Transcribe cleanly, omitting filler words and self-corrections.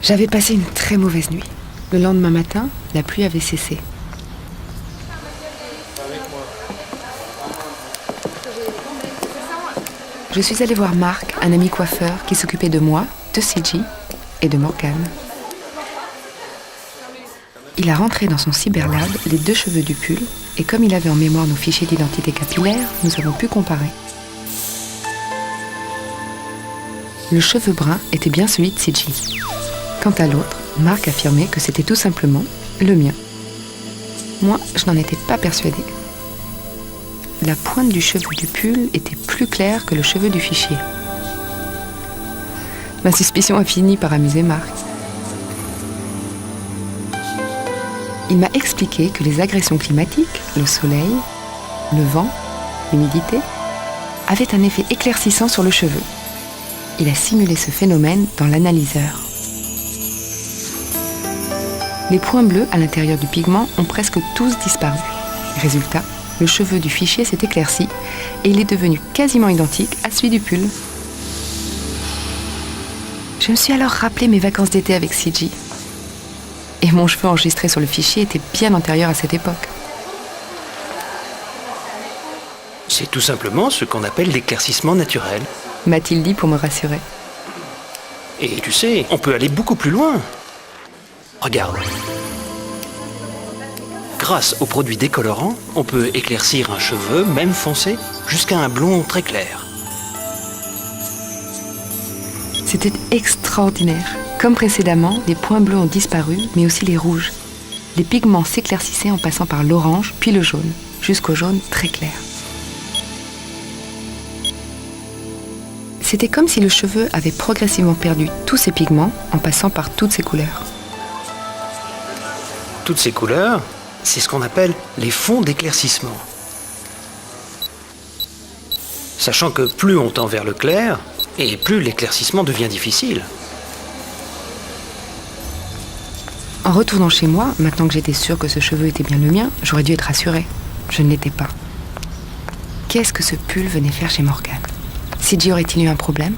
J'avais passé une très mauvaise nuit. Le lendemain matin, la pluie avait cessé. Je suis allée voir Marc, un ami coiffeur qui s'occupait de moi, de CJ et de Morgane. Il a rentré dans son cyberlab les 2 cheveux du pull et comme il avait en mémoire nos fichiers d'identité capillaire, nous avons pu comparer. Le cheveu brun était bien celui de CJ. Quant à l'autre, Marc affirmait que c'était tout simplement le mien. Moi, je n'en étais pas persuadée. La pointe du cheveu du pull était plus claire que le cheveu du fichier. Ma suspicion a fini par amuser Marc. Il m'a expliqué que les agressions climatiques, le soleil, le vent, l'humidité, avaient un effet éclaircissant sur le cheveu. Il a simulé ce phénomène dans l'analyseur. Les points bleus à l'intérieur du pigment ont presque tous disparu. Résultat, le cheveu du fichier s'est éclairci et il est devenu quasiment identique à celui du pull. Je me suis alors rappelé mes vacances d'été avec CJ. Et mon cheveu enregistré sur le fichier était bien antérieur à cette époque. C'est tout simplement ce qu'on appelle l'éclaircissement naturel. M'a-t-il dit pour me rassurer. Et tu sais, on peut aller beaucoup plus loin. Regarde. Grâce aux produits décolorants, on peut éclaircir un cheveu, même foncé, jusqu'à un blond très clair. C'était extraordinaire. Comme précédemment, les points bleus ont disparu, mais aussi les rouges. Les pigments s'éclaircissaient en passant par l'orange, puis le jaune, jusqu'au jaune très clair. C'était comme si le cheveu avait progressivement perdu tous ses pigments en passant par toutes ses couleurs. Toutes ces couleurs, c'est ce qu'on appelle les fonds d'éclaircissement. Sachant que plus on tend vers le clair, et plus l'éclaircissement devient difficile. En retournant chez moi, maintenant que j'étais sûre que ce cheveu était bien le mien, j'aurais dû être rassurée. Je ne l'étais pas. Qu'est-ce que ce pull venait faire chez Morgane ? CJ aurait-il eu un problème ?